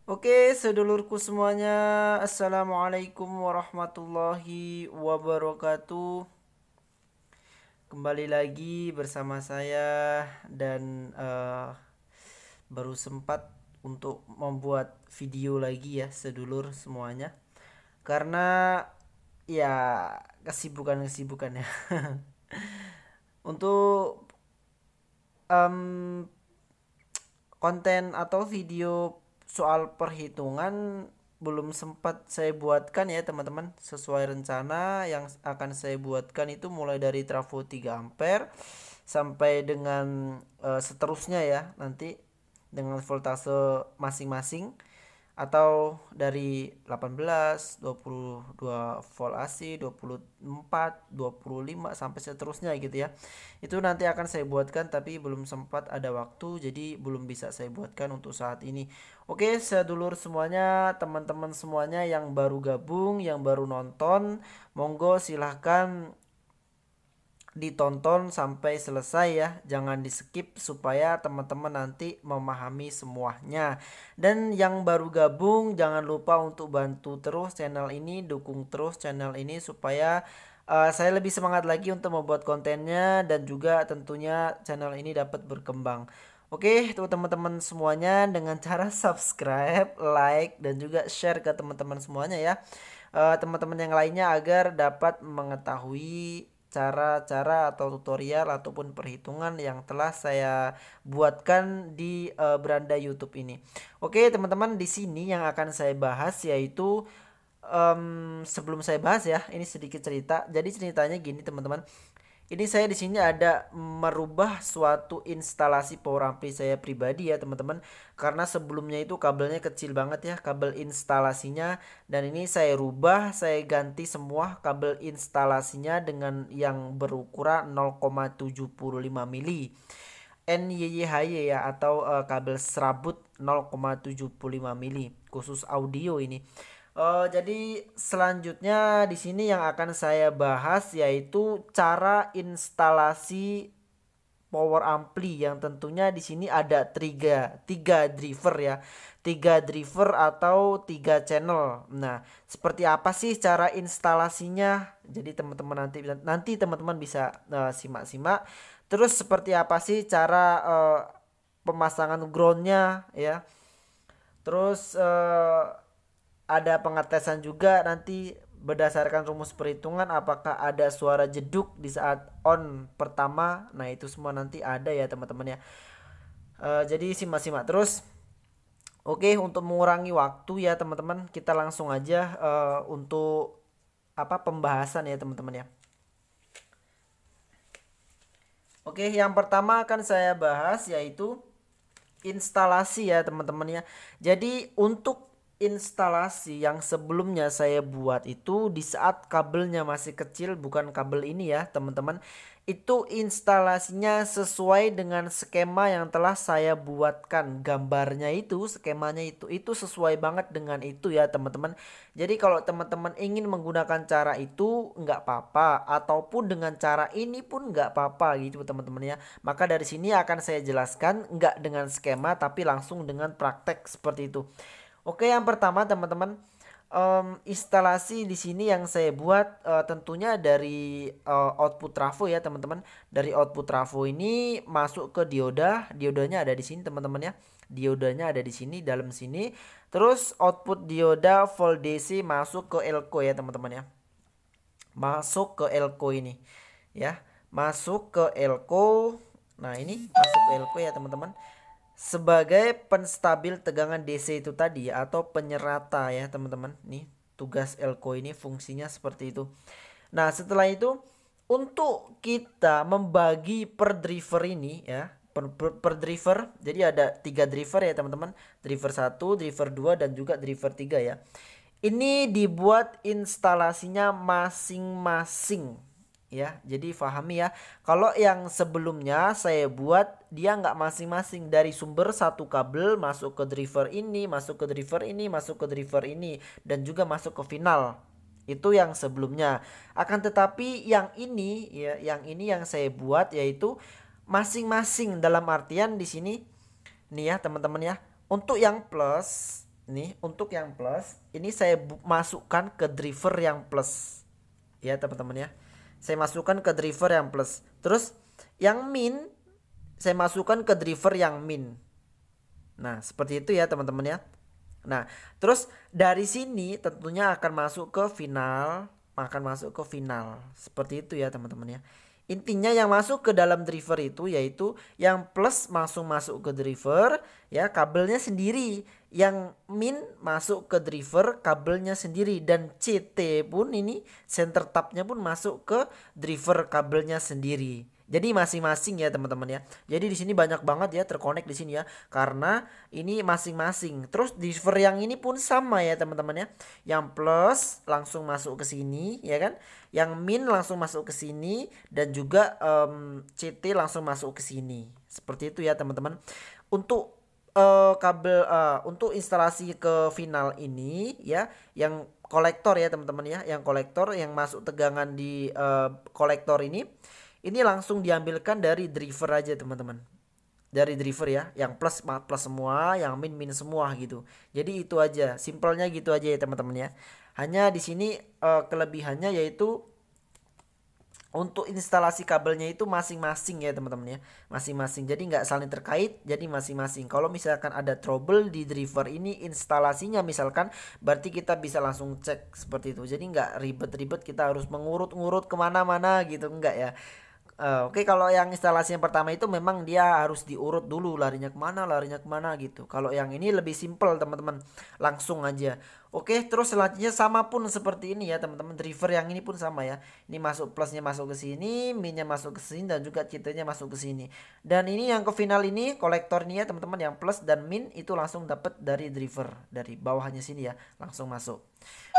Oke, sedulurku semuanya, Assalamualaikum warahmatullahi wabarakatuh. Kembali lagi bersama saya dan baru sempat untuk membuat video lagi ya, sedulur semuanya. Karena ya kesibukan-kesibukan ya. Untuk em, konten atau video soal perhitungan belum sempat saya buatkan ya teman-teman. Sesuai rencana yang akan saya buatkan itu mulai dari trafo 3 ampere sampai dengan seterusnya ya, nanti dengan voltase masing-masing, atau dari 18, 22 volt AC, 24, 25 sampai seterusnya gitu ya. Itu nanti akan saya buatkan tapi belum sempat ada waktu, jadi belum bisa saya buatkan untuk saat ini. Oke, sedulur semuanya, teman-teman semuanya yang baru gabung, yang baru nonton, monggo silahkan ditonton sampai selesai ya, jangan di skip supaya teman-teman nanti memahami semuanya. Dan yang baru gabung jangan lupa untuk bantu terus channel ini, dukung terus channel ini supaya saya lebih semangat lagi untuk membuat kontennya dan juga tentunya channel ini dapat berkembang. Oke, tuh teman-teman semuanya, dengan cara subscribe, like, dan juga share ke teman-teman semuanya ya. Teman-teman yang lainnya agar dapat mengetahui cara-cara atau tutorial ataupun perhitungan yang telah saya buatkan di beranda YouTube ini. Oke, teman-teman, di sini yang akan saya bahas yaitu sebelum saya bahas ya, ini sedikit cerita. Jadi ceritanya gini, teman-teman. Ini saya di sini ada merubah suatu instalasi power ampli saya pribadi ya teman-teman. Karena sebelumnya itu kabelnya kecil banget ya, kabel instalasinya. Dan ini saya rubah, saya ganti semua kabel instalasinya dengan yang berukuran 0,75 mili NYYHY ya, atau kabel serabut 0,75 mili khusus audio ini. Jadi selanjutnya di sini yang akan saya bahas yaitu cara instalasi power ampli, yang tentunya di sini ada tiga driver ya. Tiga driver atau tiga channel. Nah, seperti apa sih cara instalasinya? Jadi teman-teman nanti teman-teman bisa simak-simak. Terus seperti apa sih cara pemasangan groundnya ya? Terus ada pengetesan juga nanti berdasarkan rumus perhitungan apakah ada suara jeduk di saat on pertama. Nah, itu semua nanti ada ya teman-teman ya. Jadi simak-simak terus. Oke, untuk mengurangi waktu ya teman-teman, kita langsung aja untuk pembahasan ya teman-teman ya. Oke, yang pertama akan saya bahas yaitu instalasi ya teman-teman ya. Jadi untuk instalasi yang sebelumnya saya buat itu di saat kabelnya masih kecil, bukan kabel ini ya teman-teman. Itu instalasinya sesuai dengan skema yang telah saya buatkan. Gambarnya itu, skemanya itu sesuai banget dengan itu ya teman-teman. Jadi kalau teman-teman ingin menggunakan cara itu nggak apa-apa, ataupun dengan cara ini pun nggak apa-apa gitu teman-teman ya. Maka dari sini akan saya jelaskan nggak dengan skema tapi langsung dengan praktek seperti itu. Oke, yang pertama teman-teman, instalasi di sini yang saya buat tentunya dari output trafo ya teman-teman. Dari output trafo ini masuk ke dioda, diodanya ada di sini teman-teman ya. Diodanya ada di sini, dalam sini. Terus output dioda volt DC masuk ke elko ya teman-teman ya. Masuk ke elko ini ya. Masuk ke elko. Nah, ini masuk ke elko ya teman-teman, sebagai penstabil tegangan DC itu tadi ya, atau penyerata ya teman-teman. Nih tugas elko ini fungsinya seperti itu. Nah, setelah itu untuk kita membagi per driver ini ya, per driver, jadi ada 3 driver ya teman-teman. Driver 1, driver 2, dan juga driver 3 ya. Ini dibuat instalasinya masing-masing ya. Jadi pahami ya, kalau yang sebelumnya saya buat dia nggak masing-masing, dari sumber satu kabel masuk ke driver ini, masuk ke driver ini, masuk ke driver ini, dan juga masuk ke final. Itu yang sebelumnya. Akan tetapi yang ini ya, yang ini yang saya buat yaitu masing-masing, dalam artian di sini nih ya teman-teman ya. Untuk yang plus nih untuk yang plus ini saya masukkan ke driver yang plus ya teman-teman ya. Saya masukkan ke driver yang plus. Terus yang min saya masukkan ke driver yang min. Nah, seperti itu ya teman-teman ya. Nah, terus dari sini tentunya akan masuk ke final, Seperti itu ya teman-teman ya. Intinya yang masuk ke dalam driver itu yaitu yang plus langsung masuk ke driver ya, kabelnya sendiri. Yang min masuk ke driver, kabelnya sendiri, dan CT pun ini center tabnya pun masuk ke driver, kabelnya sendiri. Jadi masing-masing ya teman-teman ya. Jadi di sini banyak banget ya terkonek di sini ya. Karena ini masing-masing. Terus driver yang ini pun sama ya teman-teman ya. Yang plus langsung masuk ke sini ya kan. Yang min langsung masuk ke sini dan juga CT langsung masuk ke sini. Seperti itu ya teman-teman. Untuk kabel untuk instalasi ke final ini ya, yang kolektor ya teman-teman ya, yang kolektor yang masuk tegangan di kolektor ini langsung diambilkan dari driver aja teman-teman, dari driver ya, yang plus plus semua, yang min min semua gitu. Jadi itu aja, simpelnya gitu aja ya teman-teman ya. Hanya di sini kelebihannya yaitu untuk instalasi kabelnya itu masing-masing ya teman-teman ya, masing-masing, jadi nggak saling terkait, jadi masing-masing. Kalau misalkan ada trouble di driver ini instalasinya misalkan, berarti kita bisa langsung cek seperti itu, jadi nggak ribet-ribet kita harus mengurut-ngurut kemana-mana gitu, enggak ya. Oke, kalau yang instalasi yang pertama itu memang dia harus diurut dulu larinya kemana gitu. Kalau yang ini lebih simpel teman-teman, langsung aja. Oke, terus selanjutnya sama pun seperti ini ya teman-teman. Driver yang ini pun sama ya. Ini masuk plusnya masuk ke sini, minnya masuk ke sini, dan juga CT-nya masuk ke sini. Dan ini yang ke final ini kolektor ini ya teman-teman, yang plus dan min itu langsung dapat dari driver, dari bawahnya sini ya, langsung masuk.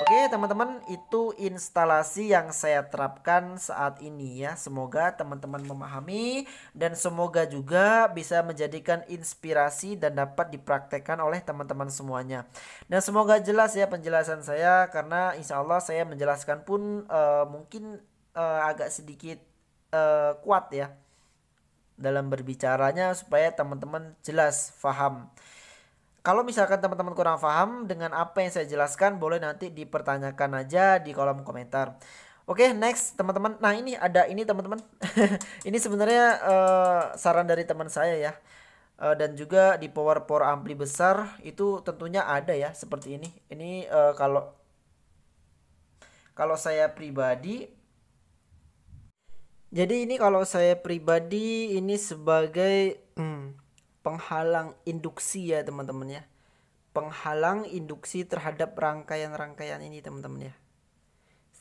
Oke teman-teman, itu instalasi yang saya terapkan saat ini ya. Semoga teman-teman memahami dan semoga juga bisa menjadikan inspirasi dan dapat dipraktekkan oleh teman-teman semuanya. Dan semoga jelas ya penjelasan saya, karena insya Allah saya menjelaskan pun mungkin agak sedikit kuat ya dalam berbicaranya, supaya teman-teman jelas paham. Kalau misalkan teman-teman kurang paham dengan apa yang saya jelaskan, boleh nanti dipertanyakan aja di kolom komentar. Oke, next teman-teman. Nah, ini ada ini teman-teman. Ini sebenarnya saran dari teman saya ya. Dan juga di power ampli besar itu tentunya ada ya seperti ini. Ini kalau saya pribadi, jadi ini kalau saya pribadi ini sebagai penghalang induksi ya teman-teman ya, penghalang induksi terhadap rangkaian-rangkaian ini teman-teman ya,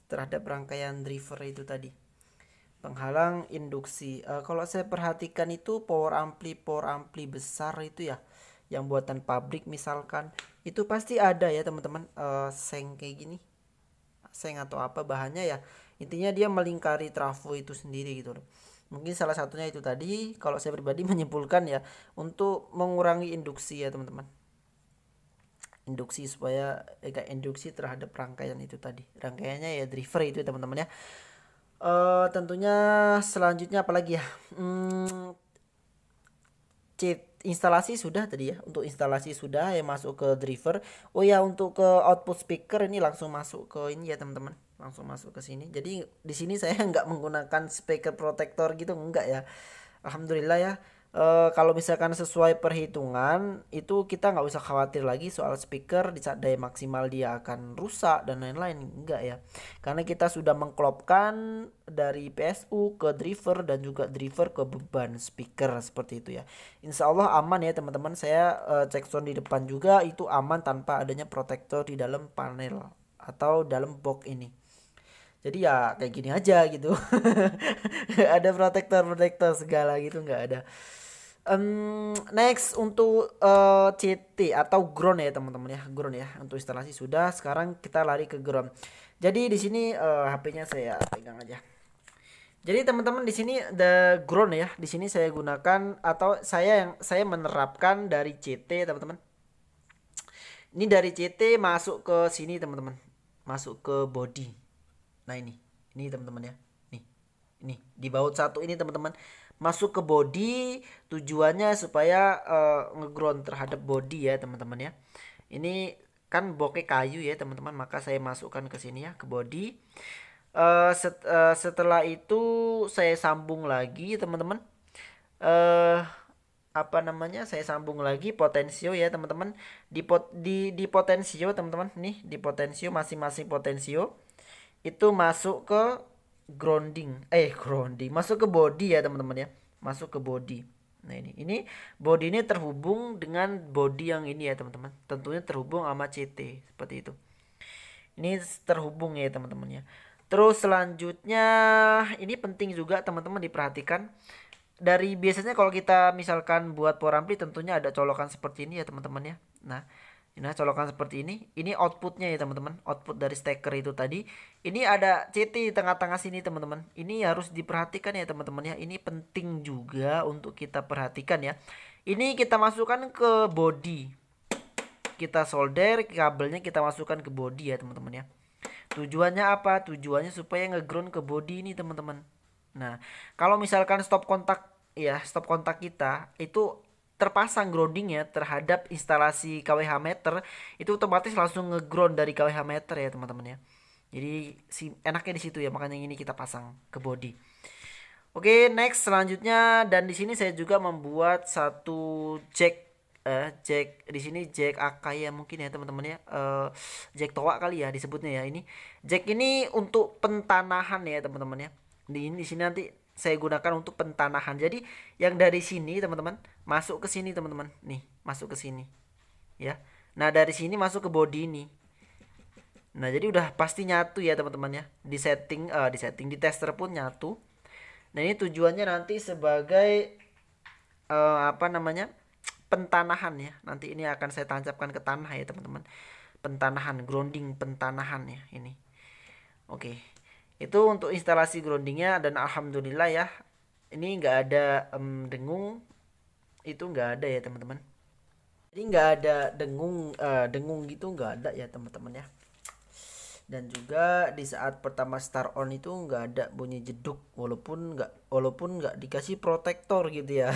terhadap rangkaian driver itu tadi, penghalang induksi. Kalau saya perhatikan itu power ampli besar itu ya, yang buatan pabrik misalkan, itu pasti ada ya teman-teman, seng kayak gini, seng atau apa bahannya ya, intinya dia melingkari trafo itu sendiri gitu loh. Mungkin salah satunya itu tadi, kalau saya pribadi menyimpulkan ya, untuk mengurangi induksi ya teman-teman, induksi supaya induksi terhadap rangkaian itu tadi, rangkaiannya ya driver itu teman-teman ya. Tentunya selanjutnya apalagi ya, instalasi sudah tadi ya, untuk instalasi sudah ya, masuk ke driver. Oh ya, untuk ke output speaker ini langsung masuk ke ini ya teman-teman, langsung masuk ke sini. Jadi di sini saya nggak menggunakan speaker protector gitu, enggak ya, alhamdulillah ya. Kalau misalkan sesuai perhitungan itu kita nggak usah khawatir lagi soal speaker di saat daya maksimal dia akan rusak dan lain-lain, enggak ya, karena kita sudah mengklopkan dari PSU ke driver dan juga driver ke beban speaker seperti itu ya. Insya Allah aman ya teman-teman. Saya cek sound di depan juga itu aman tanpa adanya protektor di dalam panel atau dalam box ini. Jadi ya kayak gini aja gitu. Gak ada protektor segala gitu, nggak ada. Next untuk CT atau ground ya teman-teman ya, ground ya. Untuk instalasi sudah, sekarang kita lari ke ground. Jadi di sini HP-nya saya pegang aja. Jadi teman-teman di sini the ground ya. Di sini saya gunakan atau saya menerapkan dari CT teman-teman. Ini dari CT masuk ke sini teman-teman. Masuk ke body. Nah ini teman-teman ya. Ini di baut satu ini teman-teman, masuk ke body, tujuannya supaya ngeground terhadap body ya teman-teman ya. Ini kan bokeh kayu ya teman-teman, maka saya masukkan ke sini ya, ke body. Setelah itu saya sambung lagi teman-teman. eh Apa namanya, saya sambung lagi potensio ya teman-teman. Di potensio teman-teman, nih di potensio, masing-masing potensio itu masuk ke grounding, masuk ke body ya teman-teman ya, masuk ke body. Nah ini body ini terhubung dengan body yang ini ya teman-teman, tentunya terhubung sama CT seperti itu. Ini terhubung ya teman-teman ya. Terus selanjutnya ini penting juga teman-teman diperhatikan. Dari biasanya kalau kita misalkan buat power ampli tentunya ada colokan seperti ini ya teman-teman ya. Nah colokan seperti ini outputnya ya teman-teman, output dari steker itu tadi. Ini ada CT di tengah-tengah sini teman-teman. Ini harus diperhatikan ya teman-teman ya. Ini penting juga untuk kita perhatikan ya. Ini kita masukkan ke body, kita solder kabelnya, kita masukkan ke body ya teman-teman ya. Tujuannya apa? Tujuannya supaya ngeground ke body ini teman-teman. Nah kalau misalkan stop kontak ya, stop kontak kita itu terpasang groundingnya terhadap instalasi KWH meter, itu otomatis langsung ngeground dari KWH meter ya teman-teman ya. Jadi enaknya di situ ya, makanya ini kita pasang ke body. Oke, next selanjutnya, dan di sini saya juga membuat satu jack di sini, jack AK ya mungkin ya teman-teman ya, jack toa kali ya disebutnya ya. Ini jack ini untuk pentanahan ya teman-teman ya. Di sini nanti saya gunakan untuk pentanahan. Jadi yang dari sini teman-teman masuk ke sini teman-teman, nih masuk ke sini ya. Nah dari sini masuk ke body ini. Nah jadi udah pasti nyatu ya teman-teman ya. Di tester pun nyatu. Nah ini tujuannya nanti sebagai apa namanya, pentanahan ya. Nanti ini akan saya tancapkan ke tanah ya teman-teman. Pentanahan, grounding pentanahan ya ini. Oke, itu untuk instalasi groundingnya, dan alhamdulillah ya, ini nggak ada dengung, itu nggak ada ya teman-teman. Jadi nggak ada dengung gitu, nggak ada ya teman-teman ya. Dan juga di saat pertama start on itu nggak ada bunyi jeduk, walaupun nggak dikasih protektor gitu ya.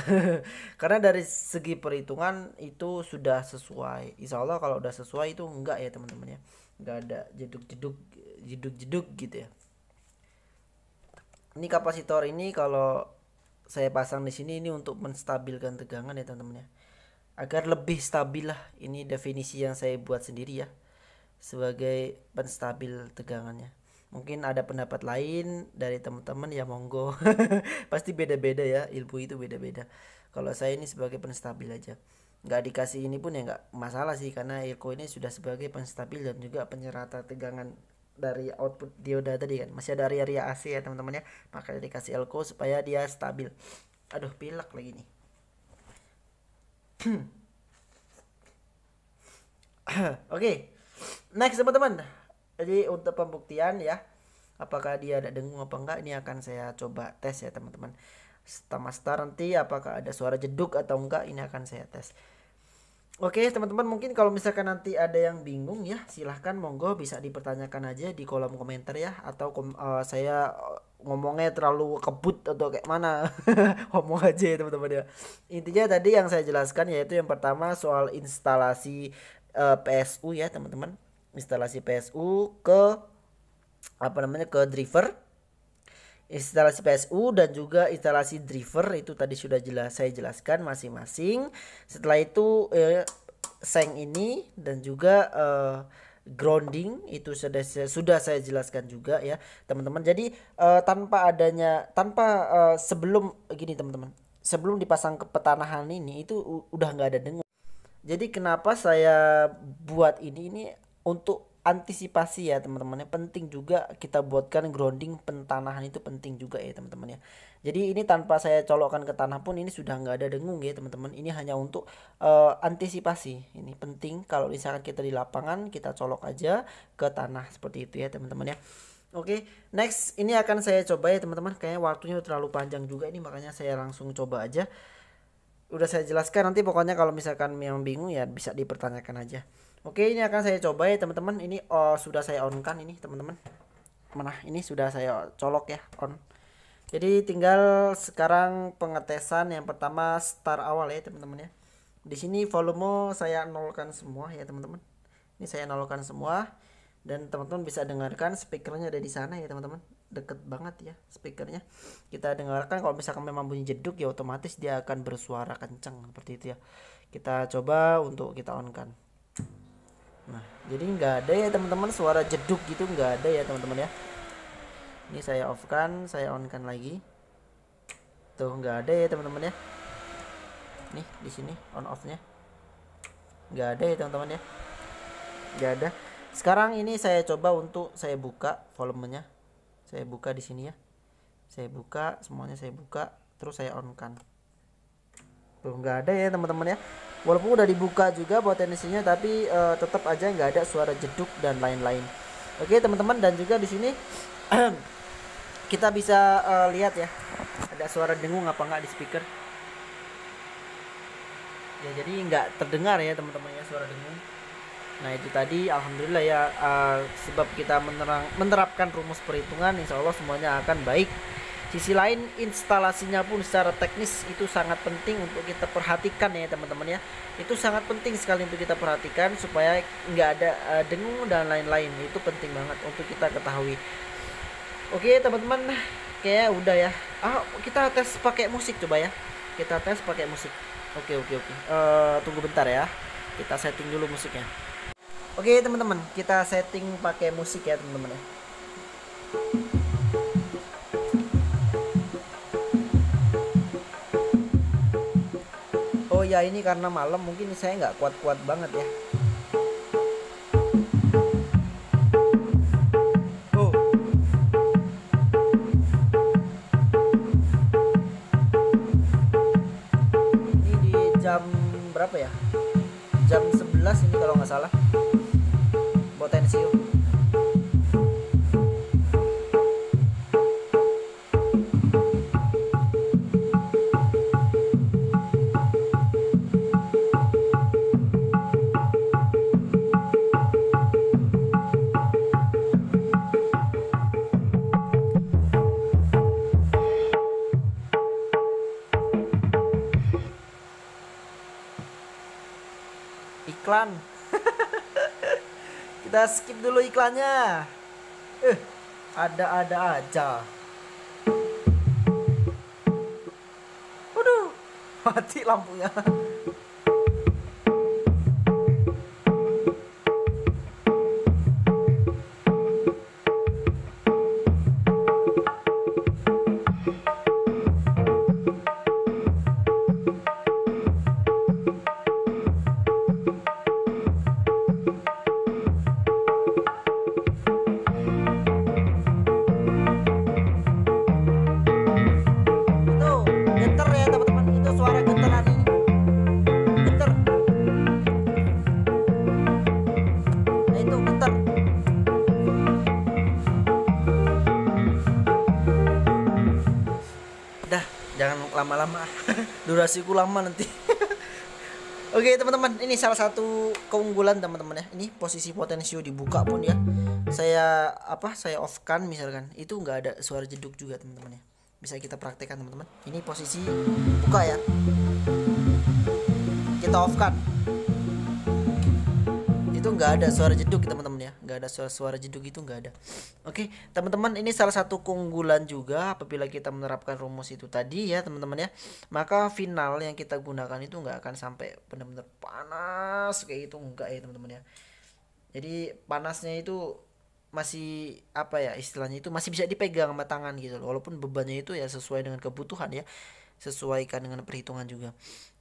Karena dari segi perhitungan itu sudah sesuai, insya Allah kalau udah sesuai itu enggak ya teman-teman ya, nggak ada jeduk gitu ya. Ini kapasitor ini kalau saya pasang di sini ini untuk menstabilkan tegangan ya teman-teman ya, agar lebih stabil lah. Ini definisi yang saya buat sendiri ya, sebagai penstabil tegangannya. Mungkin ada pendapat lain dari teman-teman ya, monggo. Pasti beda-beda ya, ilmu itu beda-beda. Kalau saya ini sebagai penstabil aja, nggak dikasih ini pun ya nggak masalah sih, karena Ilko ini sudah sebagai penstabil dan juga penyerata tegangan dari output dioda tadi kan. Masih ada area AC ya teman-teman ya, makanya dikasih Ilko supaya dia stabil. Aduh pilek lagi nih. Oke. Next teman-teman, jadi untuk pembuktian ya, apakah dia ada dengung apa enggak, ini akan saya coba tes ya teman-teman. Setelah nanti apakah ada suara jeduk atau enggak, ini akan saya tes. Oke teman-teman, mungkin kalau misalkan nanti ada yang bingung ya, silahkan monggo bisa dipertanyakan aja di kolom komentar ya, atau saya ngomongnya terlalu kebut atau kayak mana. Ngomong aja ya teman-teman ya. Intinya tadi yang saya jelaskan yaitu yang pertama soal instalasi PSU ya teman-teman, instalasi PSU ke apa namanya, ke driver, instalasi PSU dan juga instalasi driver itu tadi sudah saya jelaskan masing-masing. Setelah itu seng ini dan juga grounding itu sudah saya jelaskan juga ya teman-teman. Jadi sebelum gini teman-teman, sebelum dipasang ke petanahan ini itu udah nggak ada dengung. Jadi kenapa saya buat ini untuk antisipasi ya teman-teman ya. Penting juga kita buatkan grounding pentanahan, itu penting juga ya teman-teman ya. Jadi ini tanpa saya colokkan ke tanah pun ini sudah nggak ada dengung ya teman-teman. Ini hanya untuk antisipasi. Ini penting kalau misalkan kita di lapangan, kita colok aja ke tanah seperti itu ya teman-teman ya. Oke, next ini akan saya coba ya teman-teman. Kayaknya waktunya terlalu panjang juga ini, makanya saya langsung coba aja. Udah saya jelaskan, nanti pokoknya kalau misalkan yang bingung ya bisa dipertanyakan aja. Oke, ini akan saya coba ya teman-teman. Ini sudah saya on kan ini teman-teman. Mana ini sudah saya colok ya, on. Jadi tinggal sekarang pengetesan yang pertama start awal ya teman-teman ya. Di sini volume saya nolkan semua ya teman-teman. Ini saya nolkan semua dan teman-teman bisa dengarkan speakernya ada di sana ya teman-teman. Deket banget ya speakernya. Kita dengarkan, kalau misalkan memang bunyi jeduk ya otomatis dia akan bersuara kencang seperti itu ya. Kita coba untuk kita on kan. Nah, jadi nggak ada ya teman-teman suara jeduk gitu, nggak ada ya teman-teman ya. Ini saya off kan, saya on kan lagi. Tuh nggak ada ya teman-teman ya. Nih di sini on off-nya nggak ada ya teman-teman ya, nggak ada. Sekarang ini saya coba untuk saya buka volumenya, saya buka di sini ya, saya buka semuanya, saya buka terus saya on kan. Tuh nggak ada ya teman-teman ya, walaupun udah dibuka juga potensinya tapi tetap aja nggak ada suara jeduk dan lain-lain. Oke teman-teman, dan juga di sini kita bisa lihat ya ada suara dengung apa nggak di speaker ya, jadi nggak terdengar ya teman-teman ya suara dengung. Nah itu tadi alhamdulillah ya, sebab kita menerapkan rumus perhitungan, insya Allah semuanya akan baik. Sisi lain instalasinya pun secara teknis itu sangat penting untuk kita perhatikan ya teman-teman ya, itu sangat penting sekali untuk kita perhatikan supaya nggak ada dengung dan lain-lain, itu penting banget untuk kita ketahui. Oke teman-teman, kayak udah ya. Kita tes pakai musik coba ya, kita tes pakai musik. Oke. Tunggu bentar ya. Kita setting dulu musiknya. Oke teman-teman, kita setting pakai musik ya teman-teman ya. Oh ya, ini karena malam mungkin saya nggak kuat-kuat banget ya. Oh. Ini di jam berapa ya? Jam 11 ini kalau nggak salah. Potensium. Iklan. Kita skip dulu iklannya. Ada-ada aja. Waduh, mati lampunya. Jangan lama-lama. Durasiku lama nanti. Oke teman-teman, ini salah satu keunggulan teman-teman ya. Ini posisi potensio dibuka pun ya, saya off kan misalkan, itu nggak ada suara jeduk juga teman-teman ya. Bisa kita praktekkan teman-teman. Ini posisi buka ya, kita off kan, itu nggak ada suara jeduk teman-teman ya, nggak ada suara jeduk, itu nggak ada. Oke teman-teman, ini salah satu keunggulan juga apabila kita menerapkan rumus itu tadi ya teman-teman ya, maka final yang kita gunakan itu nggak akan sampai benar-benar panas kayak itu, enggak ya teman-teman ya. Jadi panasnya itu masih istilahnya itu masih bisa dipegang sama tangan gitu loh, walaupun bebannya itu ya sesuai dengan kebutuhan ya, sesuaikan dengan perhitungan juga.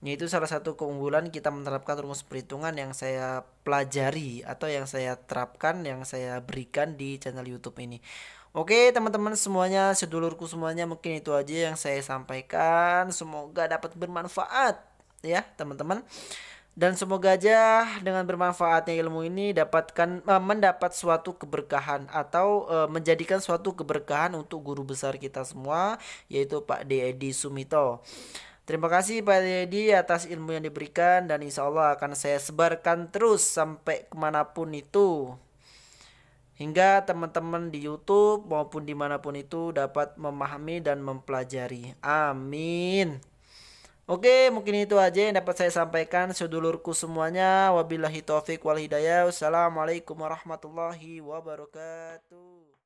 Itu salah satu keunggulan kita menerapkan rumus perhitungan yang saya pelajari atau yang saya terapkan, yang saya berikan di channel YouTube ini. Oke teman-teman semuanya, sedulurku semuanya, mungkin itu aja yang saya sampaikan. Semoga dapat bermanfaat ya teman-teman. Dan semoga aja dengan bermanfaatnya ilmu ini mendapat suatu keberkahan atau menjadikan suatu keberkahan untuk guru besar kita semua, yaitu Pak Edi Sumito. Terima kasih Pak Edi atas ilmu yang diberikan, dan insya Allah akan saya sebarkan terus sampai kemanapun itu, hingga teman-teman di YouTube maupun dimanapun itu dapat memahami dan mempelajari. Amin. Oke, mungkin itu aja yang dapat saya sampaikan sedulurku semuanya. Wabillahi taufik wal hidayah. Wassalamualaikum warahmatullahi wabarakatuh.